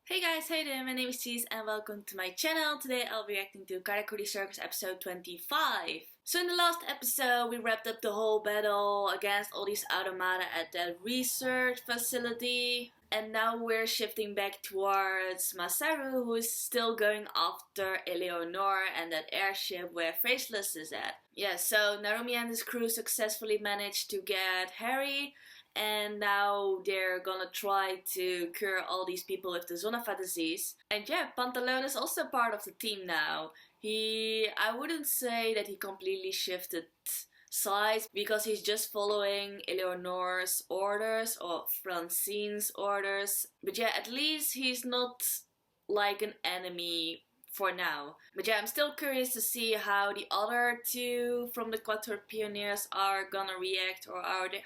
Hey guys, how you doing? My name is Cheese and welcome to my channel. Today I'll be reacting to Karakuri Circus episode 25. So in the last episode we wrapped up the whole battle against all these automata at that research facility. And now we're shifting back towards Masaru, who is still going after Eleanor and that airship where Faceless is at. Yeah, so Narumi and his crew successfully managed to get Harry, and now they're gonna try to cure all these people with the Zonafa disease. And yeah, Pantalone is also part of the team now. I wouldn't say that he completely shifted sides because he's just following Eleanor's orders or Francine's orders. But yeah, at least he's not like an enemy for now. But yeah, I'm still curious to see how the other two from the Quattro Pioneers are gonna react, or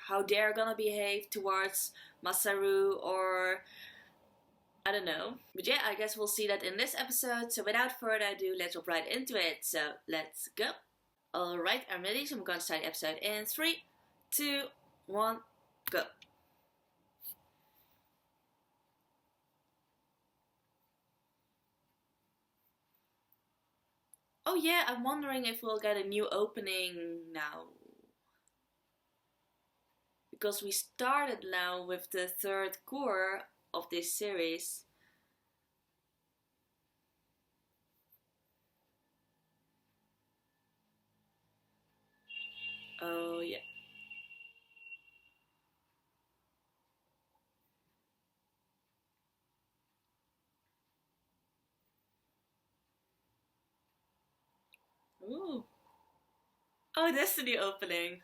how they're gonna behave towards Masaru, or I don't know. But yeah, I guess we'll see that in this episode. So without further ado, let's jump right into it. So let's go. Alright, I'm ready, so I'm gonna start the episode in 3, 2, 1, go. Oh yeah, I'm wondering if we'll get a new opening now. Because we started now with the third core of this series. Oh yeah. Ooh. Oh, Destiny opening.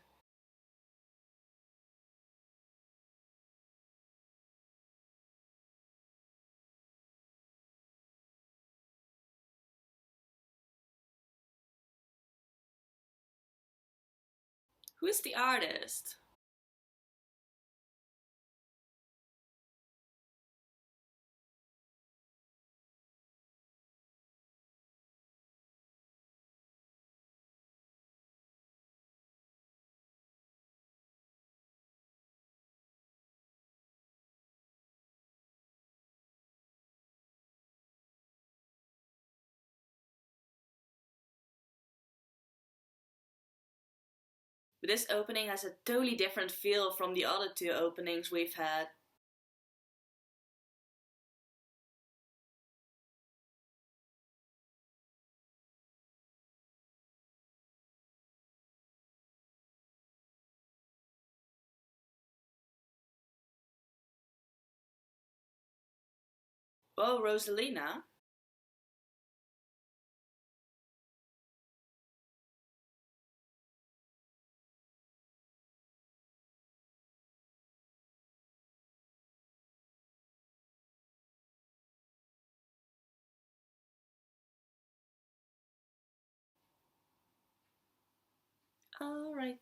Who's the artist? But this opening has a totally different feel from the other two openings we've had. Oh, Rosalina. Alright.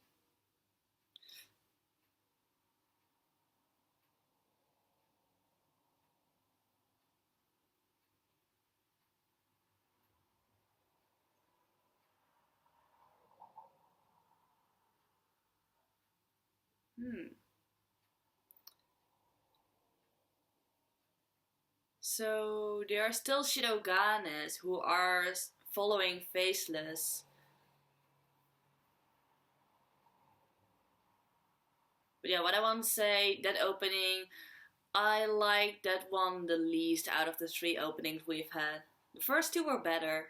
So there are still Shiroganes who are following Faceless. But yeah, what I want to say, that opening, I like that one the least out of the 3 openings we've had. The first 2 were better.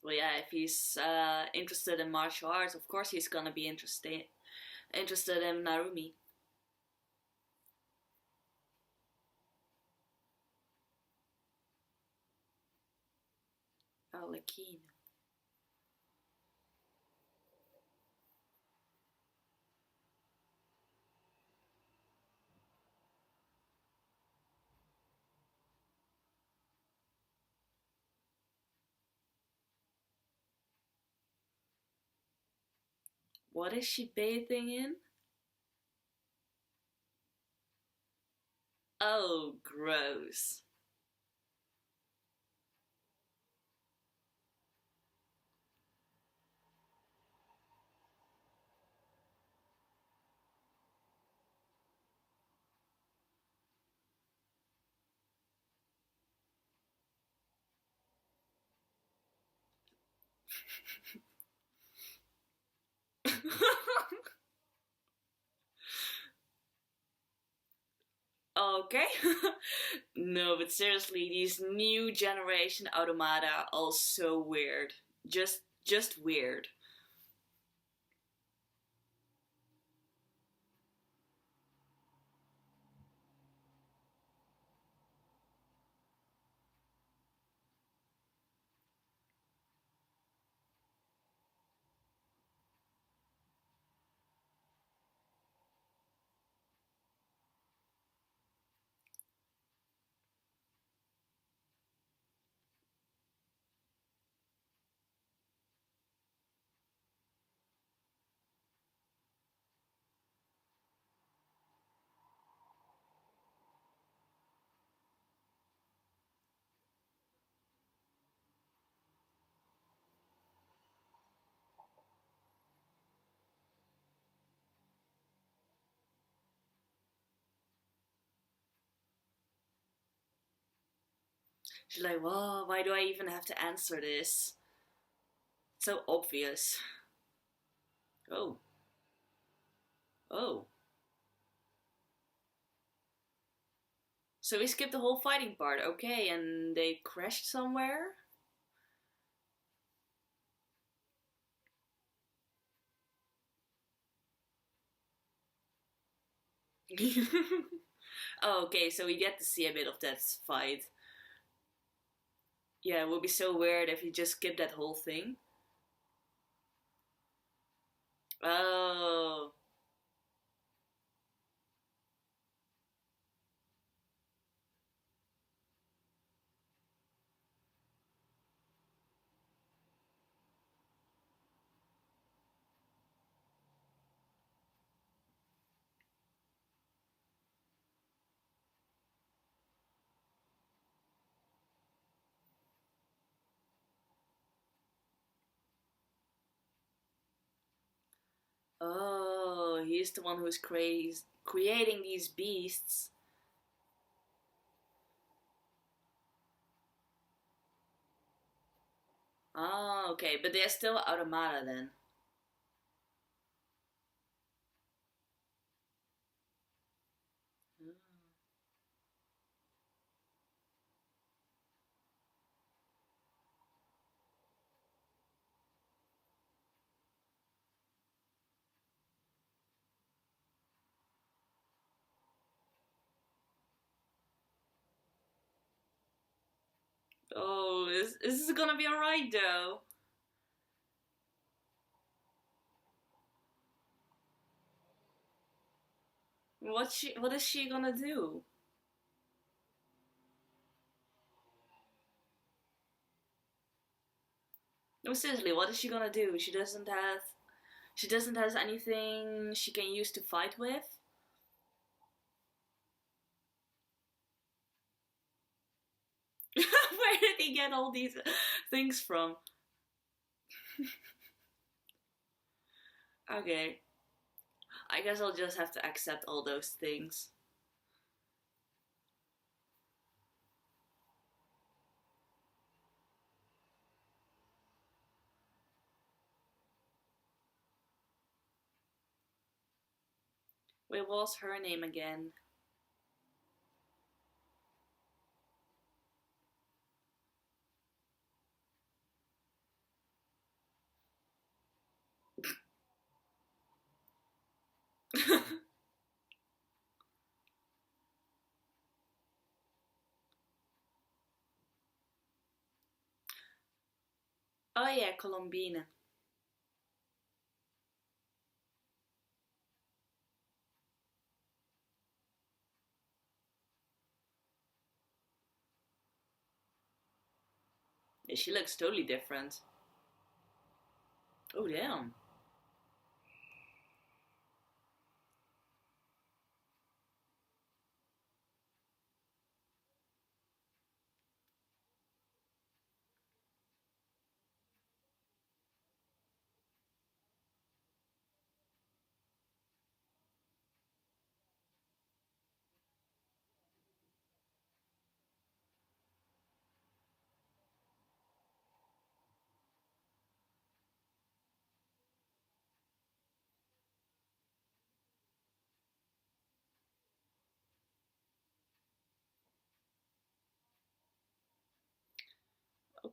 Well, yeah, if he's interested in martial arts, of course he's gonna be interested in Narumi. Alakine. What is she bathing in? Oh, gross. Okay. No, but seriously, these new generation automata are so weird. Just weird. She's like, well, why do I even have to answer this? It's so obvious. Oh. Oh. So we skipped the whole fighting part, okay, and they crashed somewhere? Oh, okay, so we get to see a bit of that fight. Yeah, it would be so weird if you just skipped that whole thing. Oh. Oh, he's the one who's creating these beasts. Oh, okay, but they're still automata then. Oh, is this gonna be alright though? What is she gonna do? No, seriously, what is she gonna do? She doesn't have anything she can use to fight with. Where did he get all these things from? Okay, I guess I'll just have to accept all those things. Wait, what was her name again? Oh yeah, Columbine. Yeah, she looks totally different. Oh damn.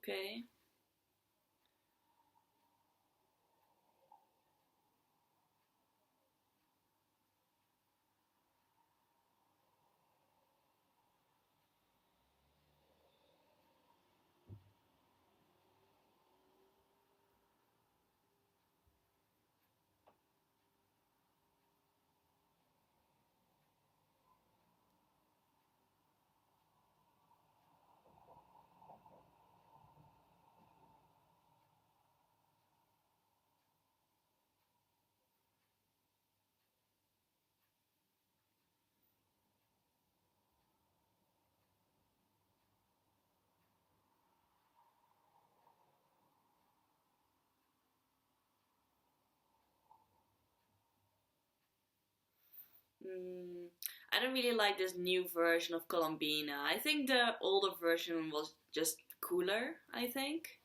Okay. Mm, I don't really like this new version of Columbine. I think the older version was just cooler, I think.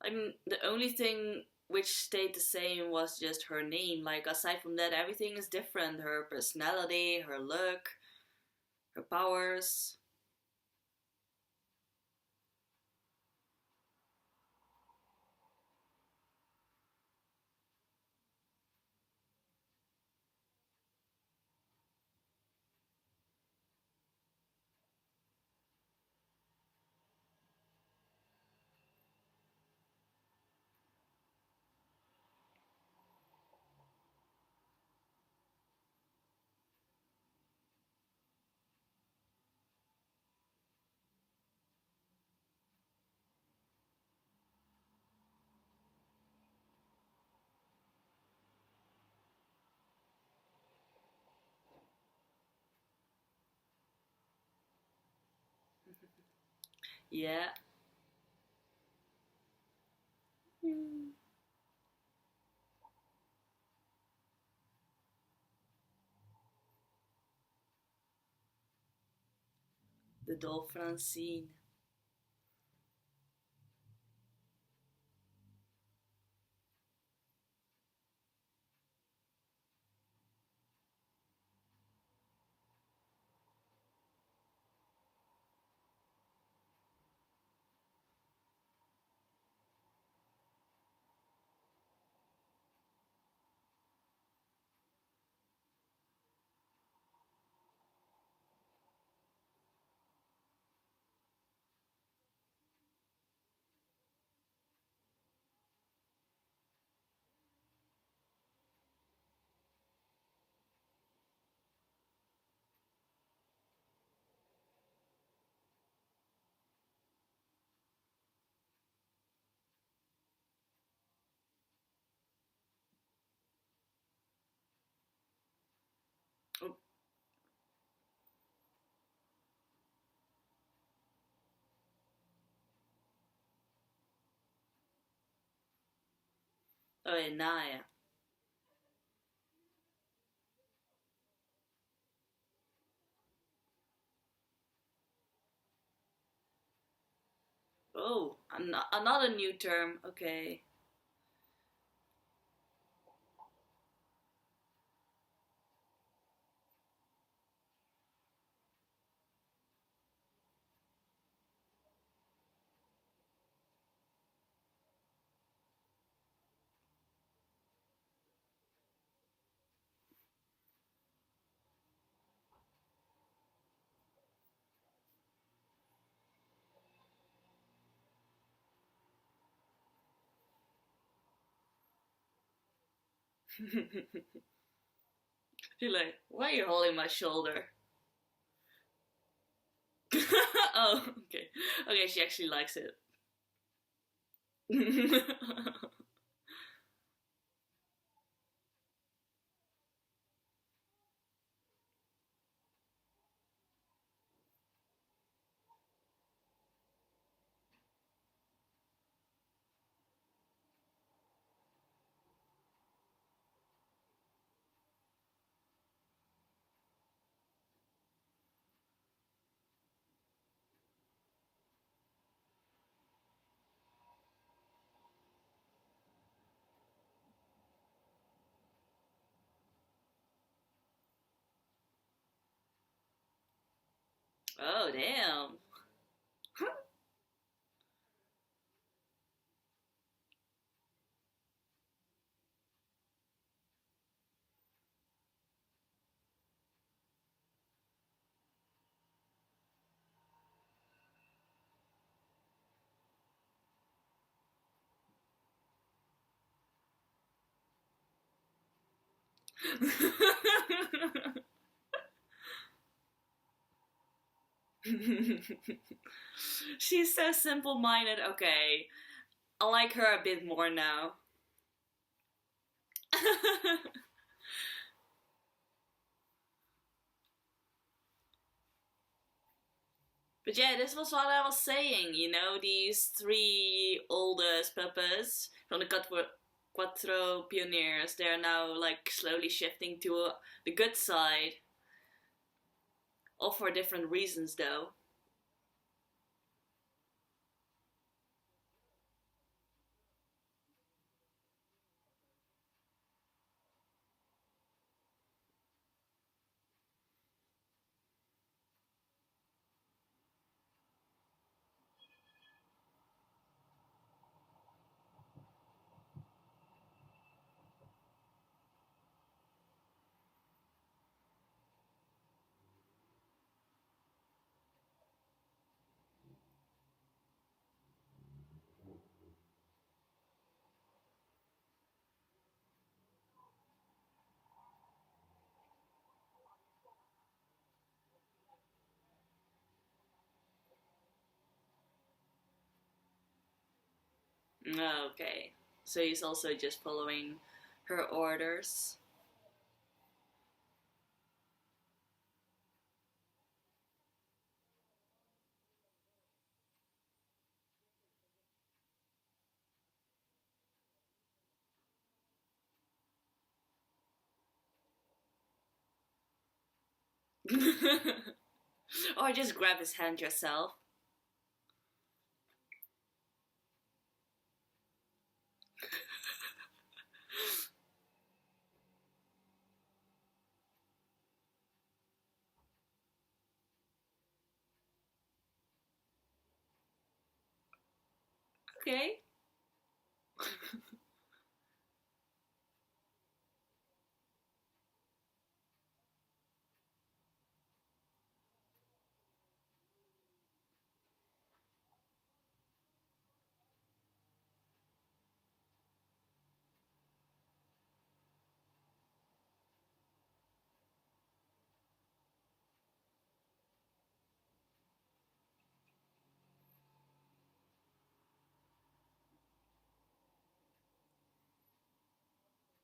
I mean, the only thing which stayed the same was just her name. Like, aside from that, everything is different. Her personality, her look, her powers. Yeah. Mm. The doll Francine. Oh, oh yeah, Naya. Oh, another new term. Okay. She's like, why are you holding my shoulder? Oh, okay. Okay, she actually likes it. Oh, damn. She's so simple minded. Okay, I like her a bit more now. But yeah, this was what I was saying, you know, these three oldest puppets from the Quattro Pioneers, they're now like slowly shifting to the good side. All for different reasons though. Okay. So he's also just following her orders. Or just grab his hand yourself. Okay.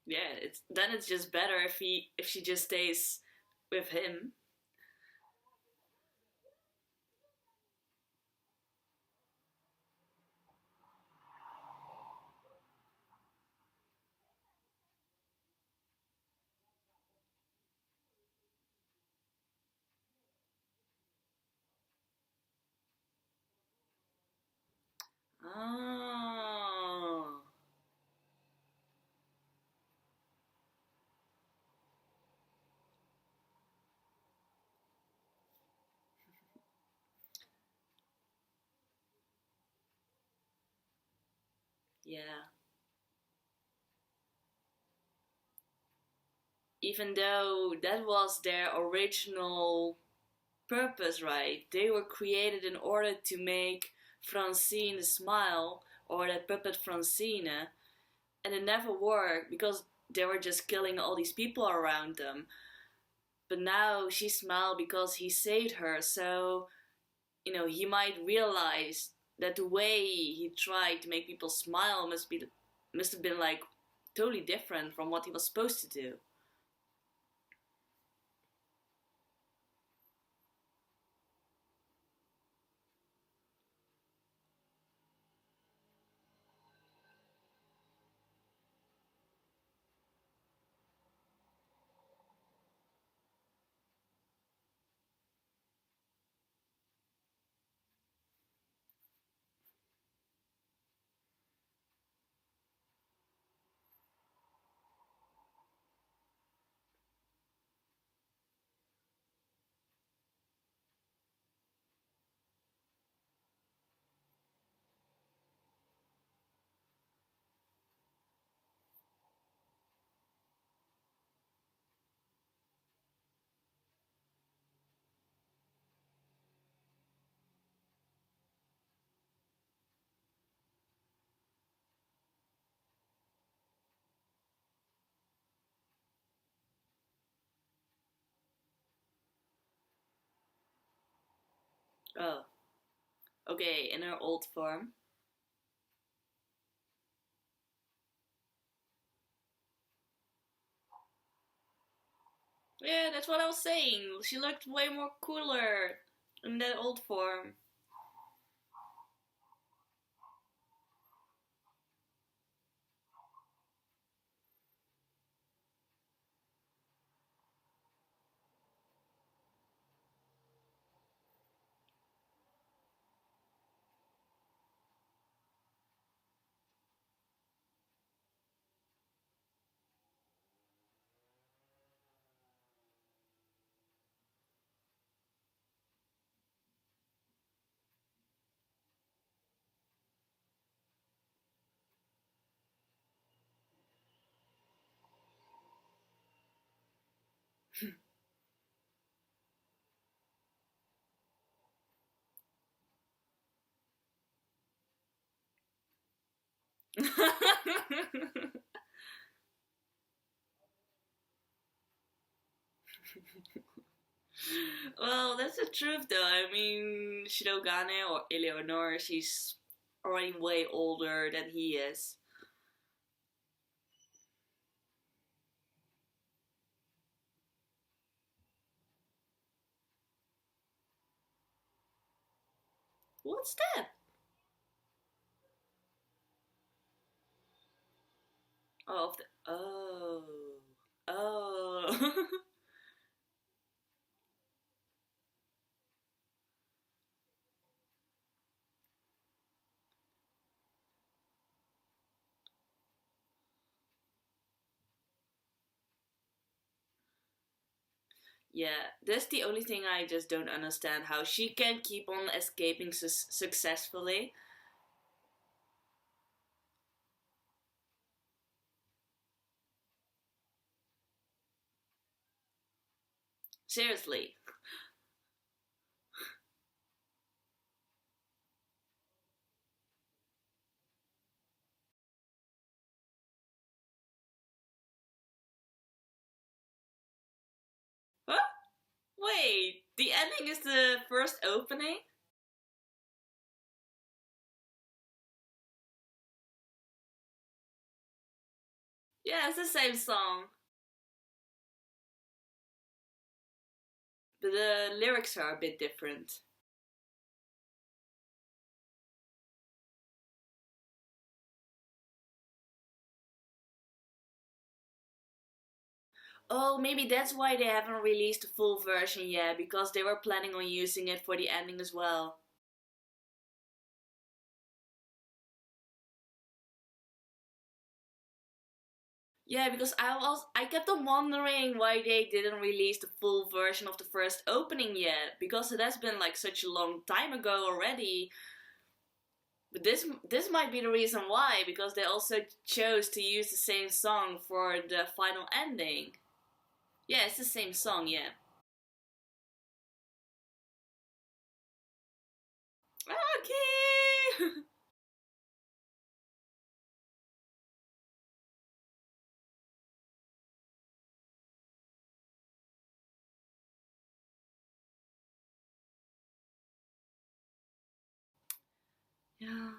Yeah, it's just better if she just stays with him. Oh. Yeah. Even though that was their original purpose, right? They were created in order to make Francine smile, or that puppet Francine, and it never worked because they were just killing all these people around them. But now she smiled because he saved her, so you know he might realize that the way he tried to make people smile must have been like totally different from what he was supposed to do. Oh, okay, in her old form. Yeah, that's what I was saying. She looked way more cooler in that old form. Well, that's the truth though. I mean, Shirogane or Eleanor, she's already way older than he is. What's that? Oh, oh, oh. Yeah, that's the only thing I just don't understand, how she can keep on escaping successfully. Seriously. Huh? Wait, the ending is the first opening? Yeah, it's the same song, but the lyrics are a bit different. Oh, maybe that's why they haven't released the full version yet, because they were planning on using it for the ending as well. Yeah, because I kept on wondering why they didn't release the full version of the first opening yet, because it has been like such a long time ago already. But this might be the reason why, because they also chose to use the same song for the final ending. Yeah, it's the same song, yeah. Okay. Yeah.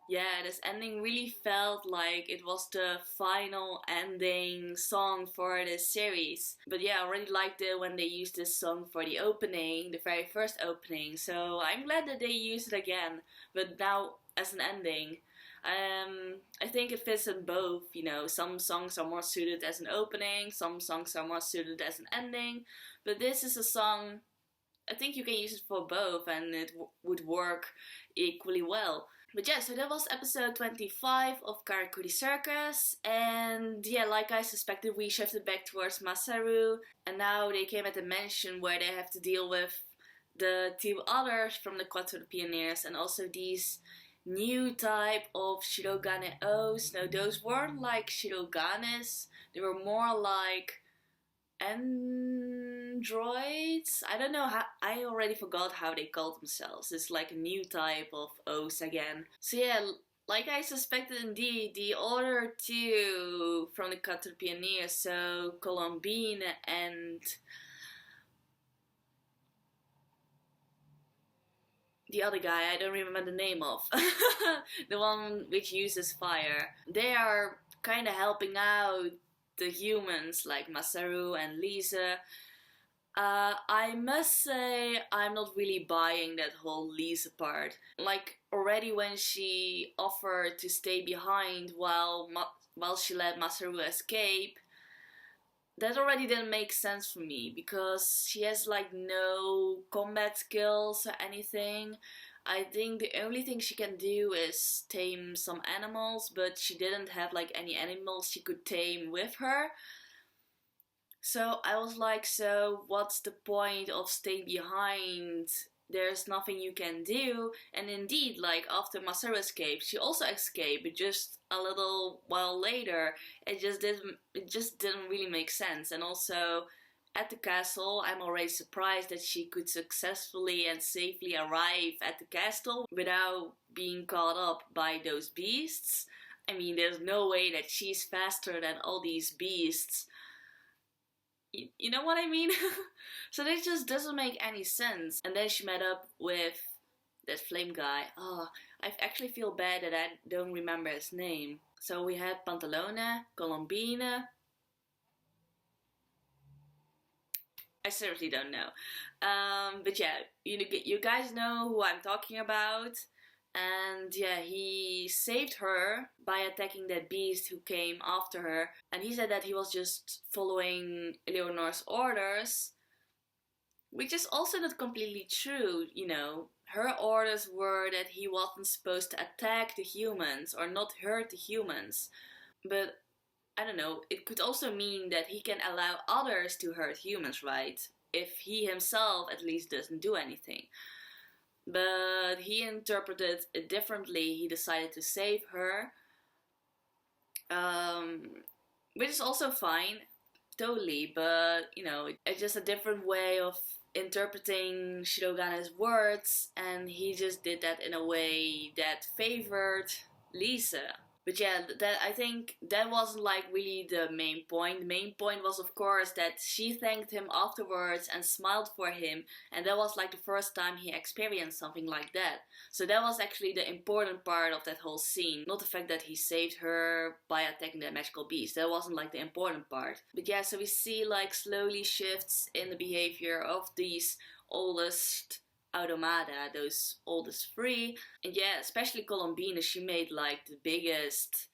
Yeah, this ending really felt like it was the final ending song for this series. But yeah, I already liked it when they used this song for the opening, the very first opening. So I'm glad that they used it again, but now as an ending. I think it fits in both. You know, some songs are more suited as an opening, some songs are more suited as an ending. But this is a song. I think you can use it for both, and it would work equally well. But yeah, so that was episode 25 of Karakuri Circus. And yeah, like I suspected, we shifted back towards Masaru. And now they came at the mansion where they have to deal with the two others from the Quattro Pioneers and also these new type of Shirogane O's. Now, those weren't like Shiroganes, they were more like androids. I don't know how. I already forgot how they called themselves. It's like a new type of O's again. So yeah, like I suspected, indeed, the other two from the Cutter Pioneers, so Columbine and the other guy I don't remember the name of, the one which uses fire, they are kind of helping out the humans like Masaru and Lisa. I must say I'm not really buying that whole Lisa part. Like already when she offered to stay behind while she let Masaru escape, that already didn't make sense for me, because she has like no combat skills or anything. I think the only thing she can do is tame some animals, but she didn't have like any animals she could tame with her. So I was like, so what's the point of staying behind? There's nothing you can do. And indeed, like after Masaru escaped, she also escaped, but just a little while later. It just didn't really make sense. And also at the castle, I'm already surprised that she could successfully and safely arrive at the castle without being caught up by those beasts. I mean, there's no way that she's faster than all these beasts. You know what I mean? So that just doesn't make any sense. And then she met up with that flame guy. Oh, I actually feel bad that I don't remember his name. So we had Pantalone, Columbine. I seriously don't know. But yeah, you guys know who I'm talking about. And yeah, he saved her by attacking that beast who came after her. And he said that he was just following Eleanor's orders, which is also not completely true, you know. Her orders were that he wasn't supposed to attack the humans or not hurt the humans. But I don't know, it could also mean that he can allow others to hurt humans, right? If he himself at least doesn't do anything. But he interpreted it differently. He decided to save her, which is also fine, totally. But you know, it's just a different way of interpreting Shirogana's words, and he just did that in a way that favored Lisa. But yeah, I think that wasn't like really the main point. The main point was, of course, that she thanked him afterwards and smiled for him, and that was like the first time he experienced something like that. So that was actually the important part of that whole scene, not the fact that he saved her by attacking that magical beast. That wasn't like the important part. But yeah, so we see like slowly shifts in the behavior of these oldest automata, those oldest three. And yeah, especially Columbine, she made like the biggest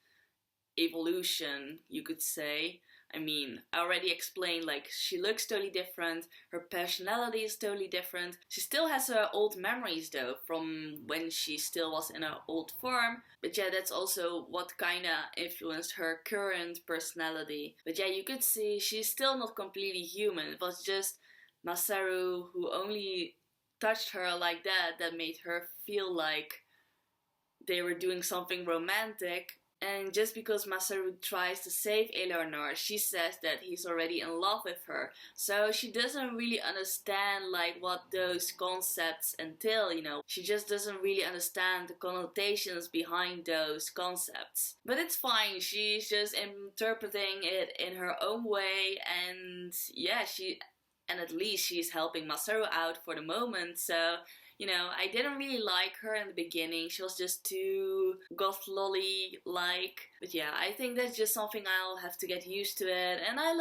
evolution, you could say. I mean, I already explained, like, she looks totally different, her personality is totally different. She still has her old memories though, from when she still was in her old form. But yeah, that's also what kinda influenced her current personality. But yeah, you could see she's still not completely human. It was just Masaru who only touched her like that made her feel like they were doing something romantic. And just because Masaru tries to save Eleanor, she says that he's already in love with her. So she doesn't really understand like what those concepts entail, you know. She just doesn't really understand the connotations behind those concepts. But it's fine, she's just interpreting it in her own way, and yeah, and at least she's helping Masaru out for the moment. So, you know, I didn't really like her in the beginning. She was just too goth lolly-like. But yeah, I think that's just something I'll have to get used to it. And I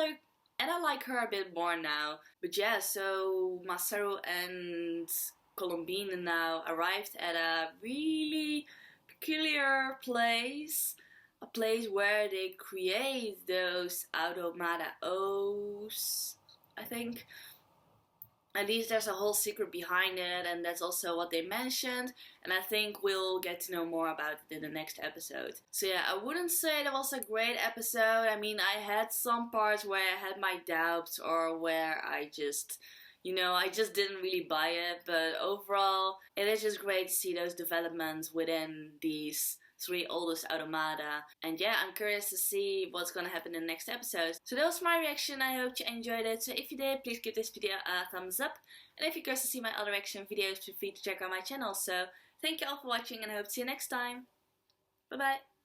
like her a bit more now. But yeah, so Masaru and Columbine now arrived at a really peculiar place. A place where they create those automata O's, I think. At least there's a whole secret behind it, and that's also what they mentioned, and I think we'll get to know more about it in the next episode. So yeah, I wouldn't say that was a great episode. I mean, I had some parts where I had my doubts, or where I just, you know, I just didn't really buy it, but overall, it is just great to see those developments within these three oldest automata. And yeah, I'm curious to see what's gonna happen in the next episode. So that was my reaction. I hope you enjoyed it. So if you did, please give this video a thumbs up. And if you're curious to see my other reaction videos, feel free to check out my channel. So thank you all for watching, and I hope to see you next time. Bye bye.